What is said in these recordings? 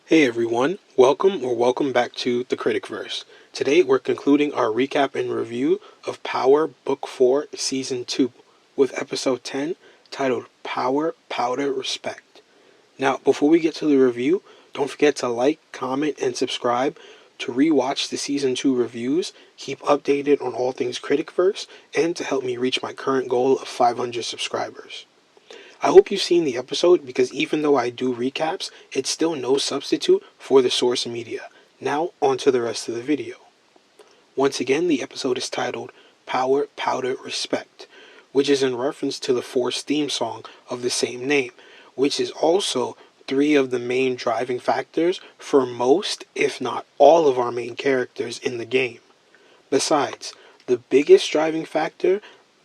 Hey everyone, welcome back to the Critic-Verse. Today we're concluding our recap and review of Power Book 4 Season 2 with Episode 10 titled Power, Powder, Respect. Now, before we get to the review, don't forget to like, comment, and subscribe to rewatch the Season 2 reviews, keep updated on all things Critic-Verse, and to help me reach my current goal of 500 subscribers. I hope you've seen the episode because even though I do recaps, it's still no substitute for the source media. Now, on to the rest of the video. Once again, the episode is titled Power, Powder, Respect, which is in reference to the Force theme song of the same name, which is also three of the main driving factors for most, if not all, of our main characters in the game. Besides, the biggest driving factor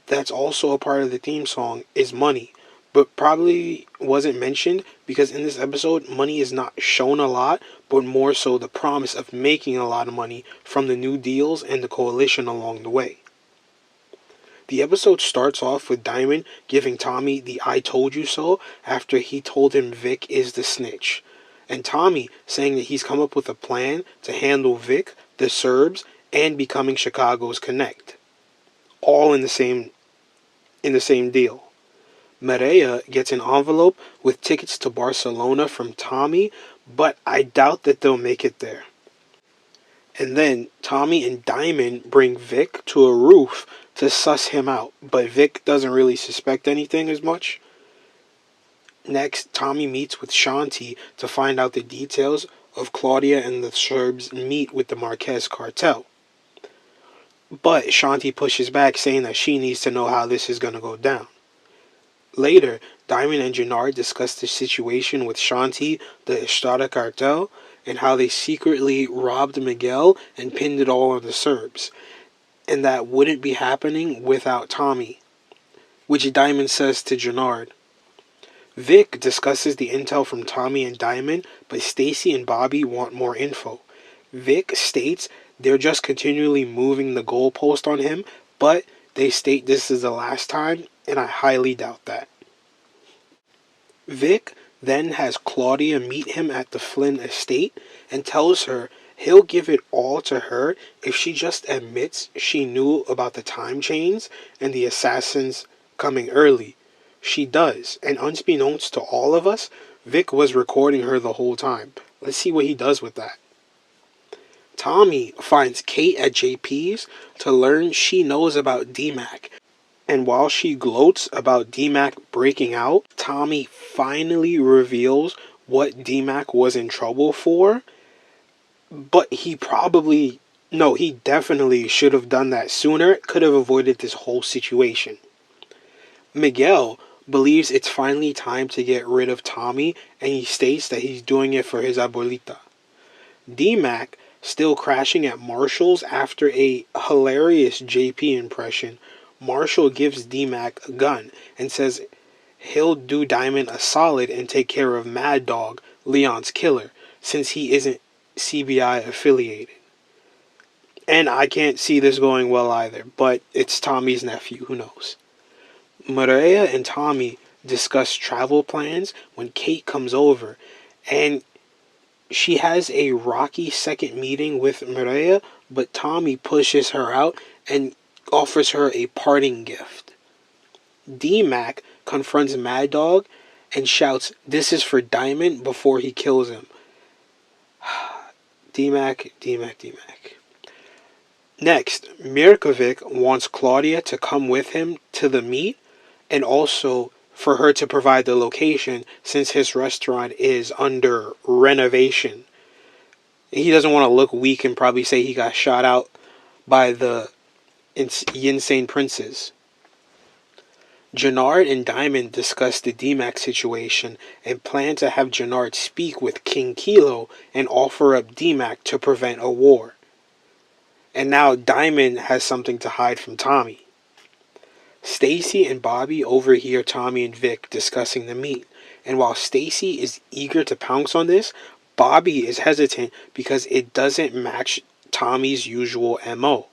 that's also a part of the theme song is money, but probably wasn't mentioned because in this episode, money is not shown a lot, but more so the promise of making a lot of money from the new deals and the coalition along the way. The episode starts off with Diamond giving Tommy the I told you so after he told him Vic is the snitch, and Tommy saying that he's come up with a plan to handle Vic, the Serbs, and becoming Chicago's Connect. All in the same deal. Maria gets an envelope with tickets to Barcelona from Tommy, but I doubt that they'll make it there. And then Tommy and Diamond bring Vic to a roof to suss him out, but Vic doesn't really suspect anything as much. Next, Tommy meets with Shanti to find out the details of Claudia and the Serbs meet with the Marquez cartel. But Shanti pushes back, saying that she needs to know how this is going to go down. Later, Diamond and Gennard discuss the situation with Shanti, the Estrada cartel, and how they secretly robbed Miguel and pinned it all on the Serbs, and that wouldn't be happening without Tommy, which Diamond says to Gennard. Vic discusses the intel from Tommy and Diamond, but Stacy and Bobby want more info. Vic states they're just continually moving the goalpost on him, but they state this is the last time, and I highly doubt that. Vic then has Claudia meet him at the Flynn estate and tells her he'll give it all to her if she just admits she knew about the time chains and the assassins coming early. She does, and unbeknownst to all of us, Vic was recording her the whole time. Let's see what he does with that. Tommy finds Kate at JP's to learn she knows about D-Mac. And while she gloats about D-Mac breaking out, Tommy finally reveals what D-Mac was in trouble for. But he definitely should have done that sooner. Could have avoided this whole situation. Miguel believes it's finally time to get rid of Tommy, and he states that he's doing it for his abuelita. D-Mac, still crashing at Marshall's after a hilarious JP impression, Marshall gives D-Mac a gun and says he'll do Diamond a solid and take care of Mad Dog, Leon's killer, since he isn't CBI affiliated. And I can't see this going well either, but it's Tommy's nephew, who knows. Maria and Tommy discuss travel plans when Kate comes over, and she has a rocky second meeting with Maria, but Tommy pushes her out and offers her a parting gift. D-Mac confronts Mad Dog and shouts, "This is for Diamond," before he kills him. D-Mac. Next, Mirkovic wants Claudia to come with him to the meet, and also for her to provide the location since his restaurant is under renovation. He doesn't want to look weak and probably say he got shot out by the insane princes. Gennard and Diamond discuss the D-Mac situation and plan to have Gennard speak with King Kilo and offer up D-Mac to prevent a war. And now Diamond has something to hide from Tommy. Stacy and Bobby overhear Tommy and Vic discussing the meet, and while Stacy is eager to pounce on this, Bobby is hesitant because it doesn't match Tommy's usual MO.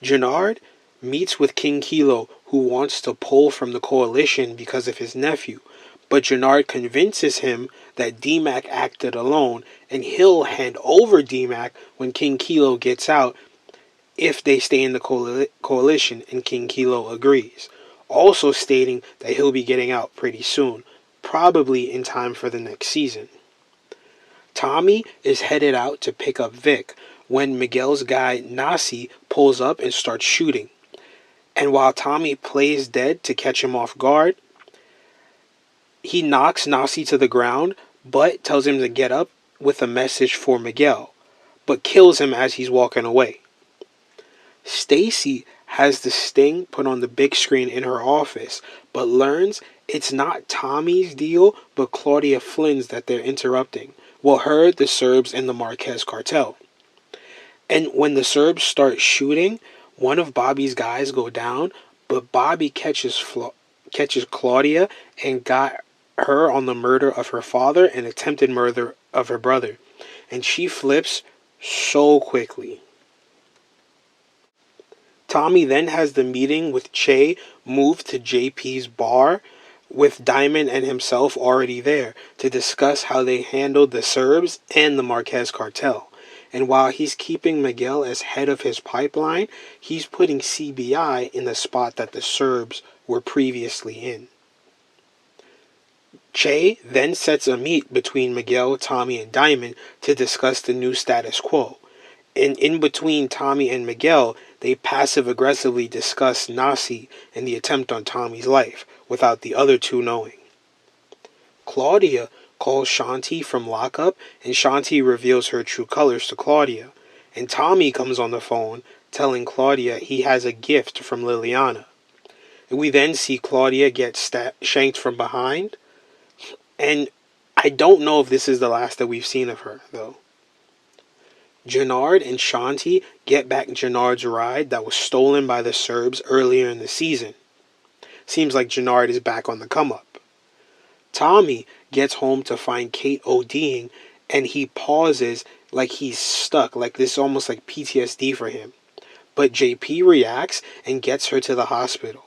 Gennard meets with King Kilo, who wants to pull from the coalition because of his nephew, but Gennard convinces him that D-Mac acted alone, and he'll hand over D-Mac when King Kilo gets out if they stay in the coalition, and King Kilo agrees, also stating that he'll be getting out pretty soon, probably in time for the next season. Tommy is headed out to pick up Vic when Miguel's guy Nasi pulls up and starts shooting. And while Tommy plays dead to catch him off guard, he knocks Nasi to the ground, but tells him to get up with a message for Miguel, but kills him as he's walking away. Stacy has the sting put on the big screen in her office, but learns it's not Tommy's deal, but Claudia Flynn's that they're interrupting. Well, her, the Serbs, and the Marquez cartel. And when the Serbs start shooting, one of Bobby's guys go down, but Bobby catches Claudia and got her on the murder of her father and attempted murder of her brother. And she flips so quickly. Tommy then has the meeting with Che moved to JP's bar, with Diamond and himself already there to discuss how they handled the Serbs and the Marquez cartel. And while he's keeping Miguel as head of his pipeline, he's putting CBI in the spot that the Serbs were previously in. Che then sets a meet between Miguel, Tommy, and Diamond to discuss the new status quo. And in between Tommy and Miguel, they passive-aggressively discuss Nasi and the attempt on Tommy's life, without the other two knowing. Claudia calls Shanti from lockup, and Shanti reveals her true colors to Claudia. And Tommy comes on the phone, telling Claudia he has a gift from Liliana. And we then see Claudia get shanked from behind, and I don't know if this is the last that we've seen of her, though. Gennard and Shanti get back Gennard's ride that was stolen by the Serbs earlier in the season. Seems like Gennard is back on the come-up. Tommy gets home to find Kate ODing, and he pauses like he's stuck, like this is almost like PTSD for him. But JP reacts and gets her to the hospital.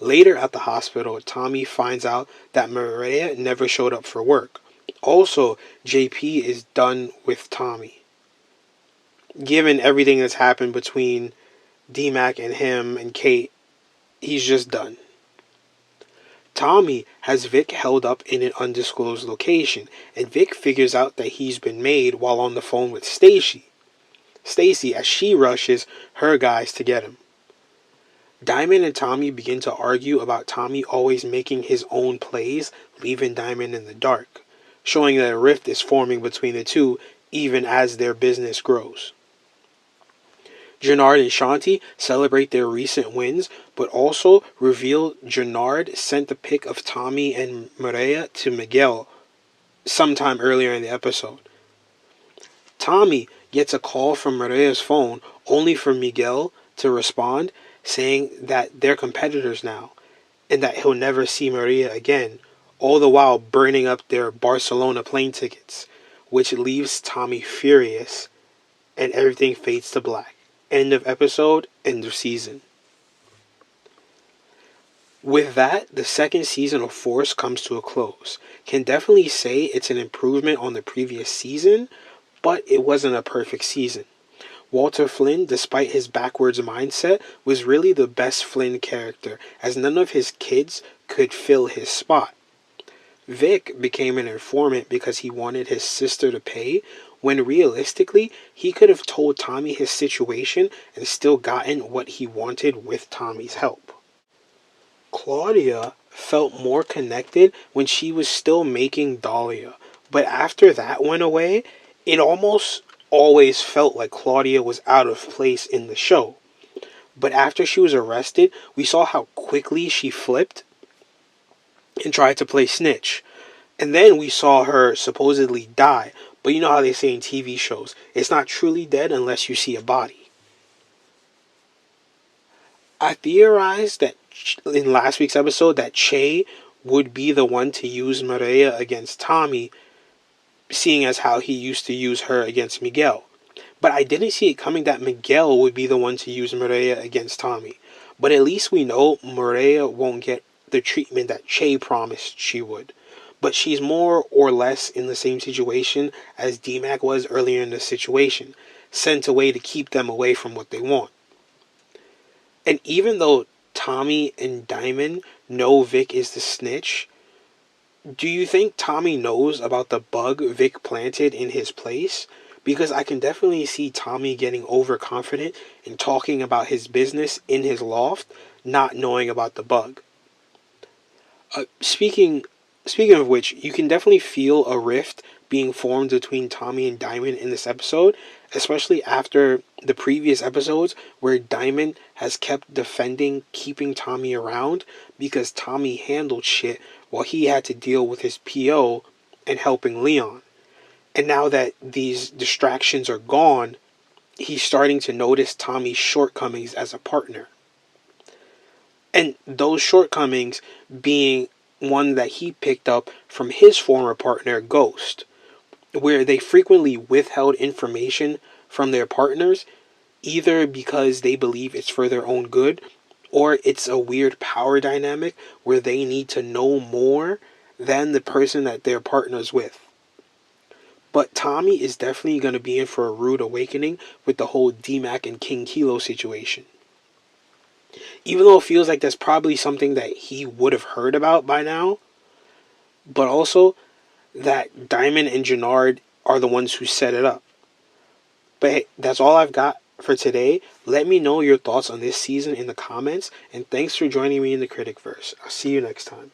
Later at the hospital, Tommy finds out that Maria never showed up for work. Also, JP is done with Tommy. Given everything that's happened between D-Mac and him and Kate, he's just done. Tommy has Vic held up in an undisclosed location, and Vic figures out that he's been made while on the phone with Stacy as she rushes her guys to get him. Diamond and Tommy begin to argue about Tommy always making his own plays, leaving Diamond in the dark, showing that a rift is forming between the two even as their business grows. Gennard and Shanti celebrate their recent wins, but also reveal Gennard sent the pic of Tommy and Maria to Miguel sometime earlier in the episode. Tommy gets a call from Maria's phone only for Miguel to respond, saying that they're competitors now and that he'll never see Maria again, all the while burning up their Barcelona plane tickets, which leaves Tommy furious, and everything fades to black. End of episode, end of season. With that, the second season of Force comes to a close. Can definitely say it's an improvement on the previous season, but it wasn't a perfect season. Walter Flynn, despite his backwards mindset, was really the best Flynn character, as none of his kids could fill his spot. Vic became an informant because he wanted his sister to pay, when realistically, he could have told Tommy his situation and still gotten what he wanted with Tommy's help. Claudia felt more connected when she was still making Dahlia, but after that went away, it almost always felt like Claudia was out of place in the show. But after she was arrested, we saw how quickly she flipped and tried to play snitch. And then we saw her supposedly die. But you know how they say in TV shows, it's not truly dead unless you see a body. I theorized that in last week's episode that Che would be the one to use Maria against Tommy, seeing as how he used to use her against Miguel. But I didn't see it coming that Miguel would be the one to use Maria against Tommy. But at least we know Maria won't get the treatment that Che promised she would. But she's more or less in the same situation as D-Mac was earlier in the situation, sent away to keep them away from what they want. And even though Tommy and Diamond know Vic is the snitch, do you think Tommy knows about the bug Vic planted in his place? Because I can definitely see Tommy getting overconfident and talking about his business in his loft, not knowing about the bug. Speaking of which, you can definitely feel a rift being formed between Tommy and Diamond in this episode, especially after the previous episodes where Diamond has kept defending keeping Tommy around because Tommy handled shit while he had to deal with his PO and helping Leon. And now that these distractions are gone, he's starting to notice Tommy's shortcomings as a partner. And those shortcomings being one that he picked up from his former partner, Ghost, where they frequently withheld information from their partners, either because they believe it's for their own good, or it's a weird power dynamic where they need to know more than the person that they're partners with. But Tommy is definitely going to be in for a rude awakening with the whole D-Mac and King Kilo situation. Even though it feels like that's probably something that he would have heard about by now, but also that Diamond and Jannard are the ones who set it up. But hey, that's all I've got for today. Let me know your thoughts on this season in the comments, and thanks for joining me in the Critic-Verse. I'll see you next time.